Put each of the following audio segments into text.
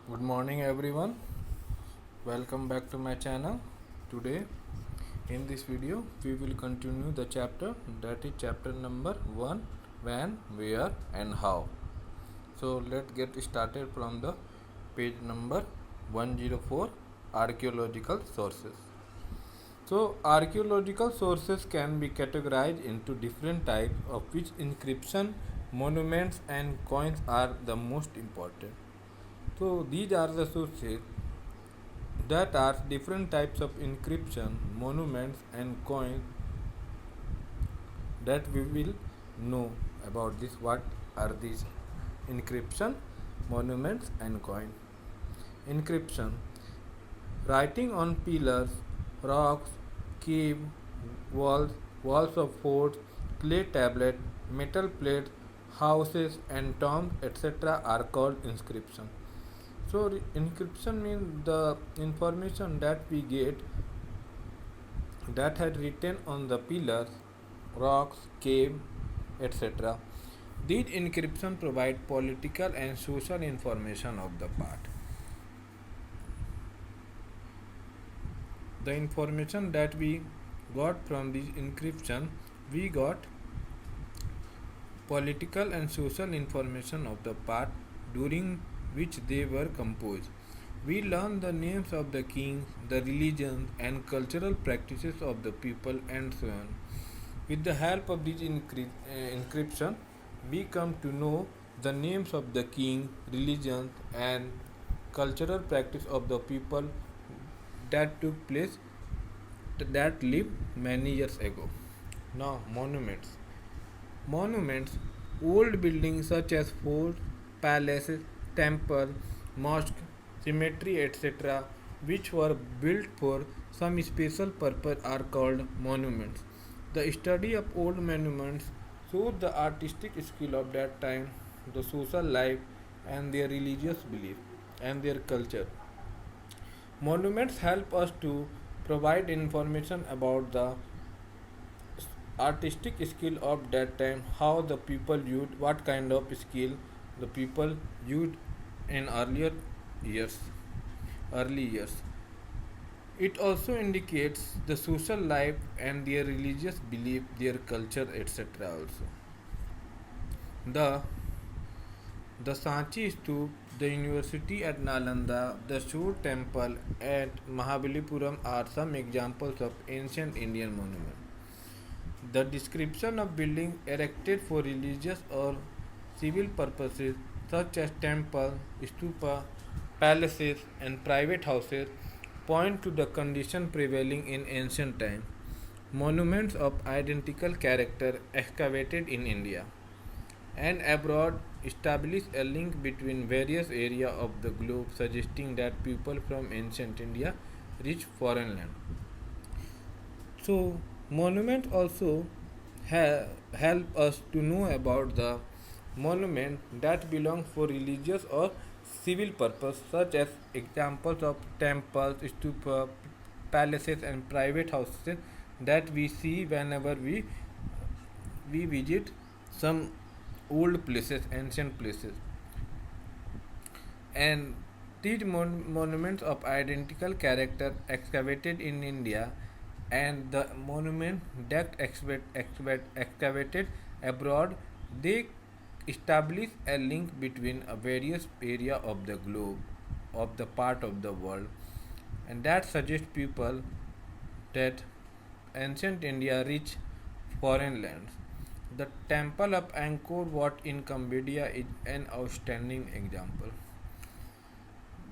Good morning, everyone. Welcome back to my channel. Today, in this video, we will continue the chapter that is chapter number 1, when, where, and how. So, let's get started from the page number 104, archaeological sources. So, archaeological sources can be categorized into different types, of which inscription, monuments, and coins are the most important. So, these are the sources that are different types of inscription, monuments, and coins that we will know about this. What are these inscription, monuments, and coin? Inscription: writing on pillars, rocks, cave walls, walls of forts, clay tablet, metal plates, houses, and tombs, etc. are called inscription. So encryption means the information that we get that had written on the pillars, rocks, cave, etc. These encryption provide political and social information of the part. The information that we got from this encryption, we got political and social information of the part during which they were composed. We learn the names of the kings, the religions, and cultural practices of the people, and so on. With the help of this encryption, we come to know the names of the king, religions, and cultural practice of the people that took place that lived many years ago. Now, monuments. Monuments, old buildings such as forts, palaces, temples, mosques, cemetery, etc., which were built for some special purpose, are called monuments. The study of old monuments shows the artistic skill of that time, the social life, and their religious belief and their culture. Monuments help us to provide information about the artistic skill of that time, how the people used, what kind of skill the people used in years early years. It also indicates the social life and their religious belief, their culture, etc. Also, the the Sanchi Stup, the university at Nalanda, the Shur temple at Mahabalipuram are some examples of ancient Indian monuments. The description of buildings erected for religious or civil purposes, such as temples, stupa, palaces, and private houses, point to the condition prevailing in ancient times. Monuments of identical character excavated in India and abroad establish a link between various areas of the globe, suggesting that people from ancient India reached foreign land. So, monuments also help us to know about the monument that belong for religious or civil purpose, such as examples of temples, stupa, palaces, and private houses that we see whenever we visit some old places, ancient places. And these monuments of identical character excavated in India and the monument that excavated abroad, they establish a link between a various area of the globe, of the part of the world, and that suggests people that ancient India reached foreign lands. The temple of Angkor Wat in Cambodia is an outstanding example.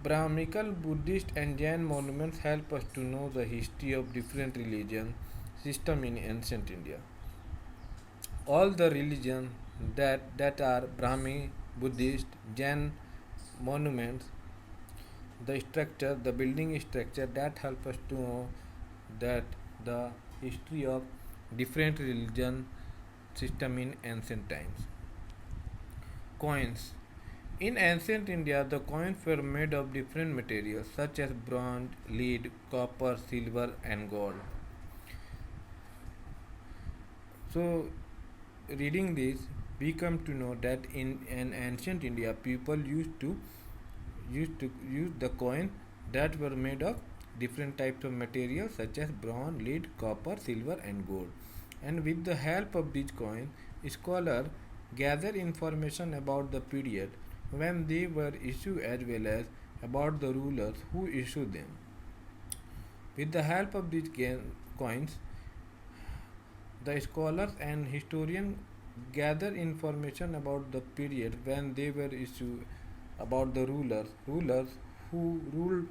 Brahminical, Buddhist, and Jain monuments help us to know the history of different religion system in ancient India. All the religions that are Brahmi, Buddhist, Jain monuments, the structure, the building structure that help us to know that the history of different religion system in ancient times. Coins. In ancient India, the coins were made of different materials such as bronze, lead, copper, silver, and gold. So, reading this, we come to know that in ancient India, people used to used to use the coin that were made of different types of materials such as bronze, lead, copper, silver, and gold. And with the help of these coins, scholars gather information about the period when they were issued as well as about the rulers who issued them. With the help of these coins, the scholars and historians gather information about the period when they were issued, about the rulers who ruled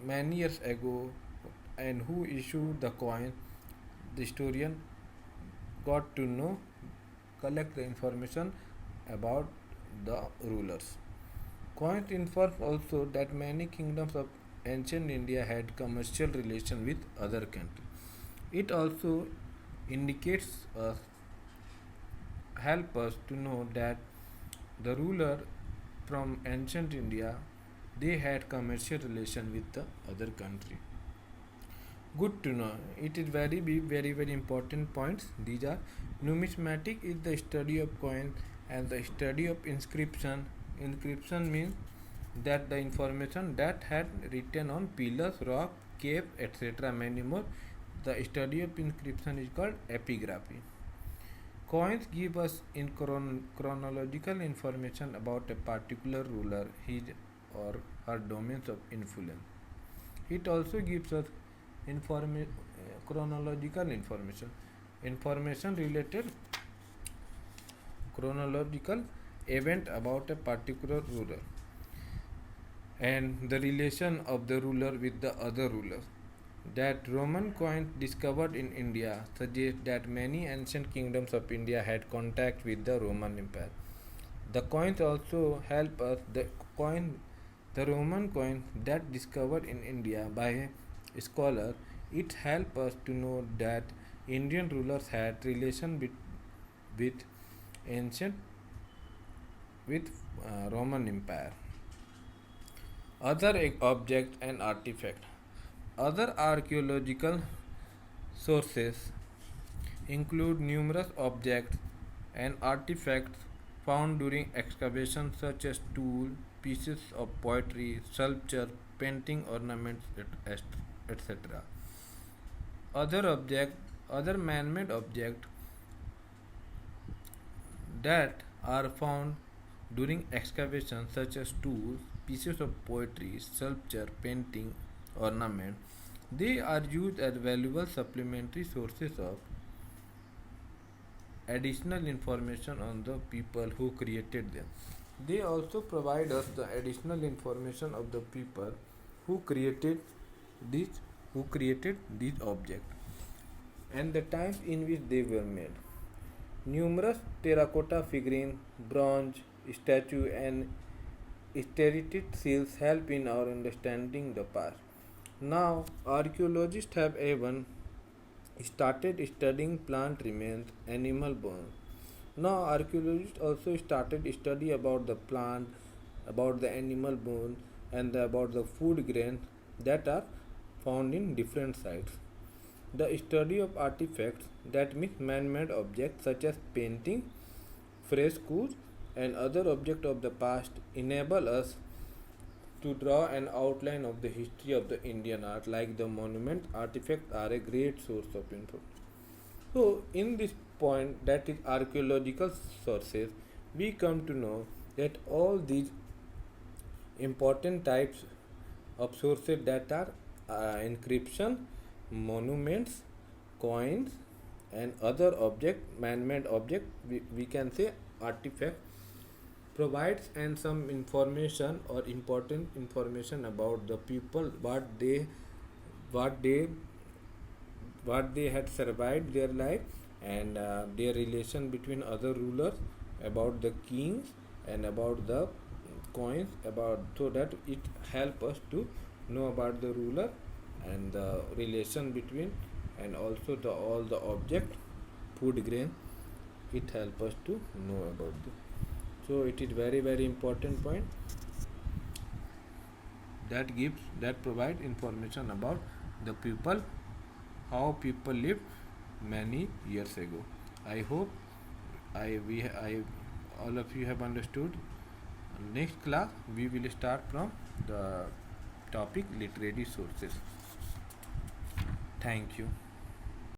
many years ago and who issued the coin. The historian got to know, collect the information about the rulers. Coins inform also that many kingdoms of ancient India had commercial relation with other countries. It also indicates us, help us to know that the ruler from ancient India, they had commercial relation with the other country. Good to know. It is very important points. These are numismatic is the study of coin and the study of inscription. Inscription means that the information that had written on pillars, rock, cave, etc. many more. The study of inscription is called epigraphy. Coins give us in chronological information about a particular ruler, his or her domains of influence. It also gives us chronological information related chronological event about a particular ruler and the relation of the ruler with the other rulers. That Roman coins discovered in India suggest that many ancient kingdoms of India had contact with the Roman Empire. The coins also help us. The Roman coin that discovered in India by a scholar, it help us to know that Indian rulers had relation with ancient with Roman Empire. Other objects and artifacts. Other archaeological sources include numerous objects and artifacts found during excavations such as tools, pieces of pottery, sculpture, painting, ornaments, etc. Other man-made objects that are found during excavations such as tools, pieces of pottery, sculpture, painting, ornament, they are used as valuable supplementary sources of additional information on the people who created them. They also provide us the additional information of the people who created these objects and the times in which they were made. Numerous terracotta figurines, bronze statue and serrated seals help in our understanding the past. Now, archaeologists have even started studying plant remains, animal bones. Now, archaeologists also started study about the plant, about the animal bones, and about the food grains that are found in different sites. The study of artifacts, that means man-made objects such as painting, frescoes, and other objects of the past, enable us to draw an outline of the history of the Indian art. Like the monument, artifacts are a great source of information. So, in this point, that is archaeological sources, we come to know that all these important types of sources that are inscription, monuments, coins, and other man-made object, we can say artifact, provides and some information or important information about the people, what they what they had survived their life and their relation between other rulers, about the kings and about the coins, about so that it help us to know about the ruler and the relation between and also the all the object food grain, it help us to know about this. So it is very important point that provide information about the people, how people lived many years ago. I hope I all of you have understood Next class we will start from the topic literary sources. Thank you.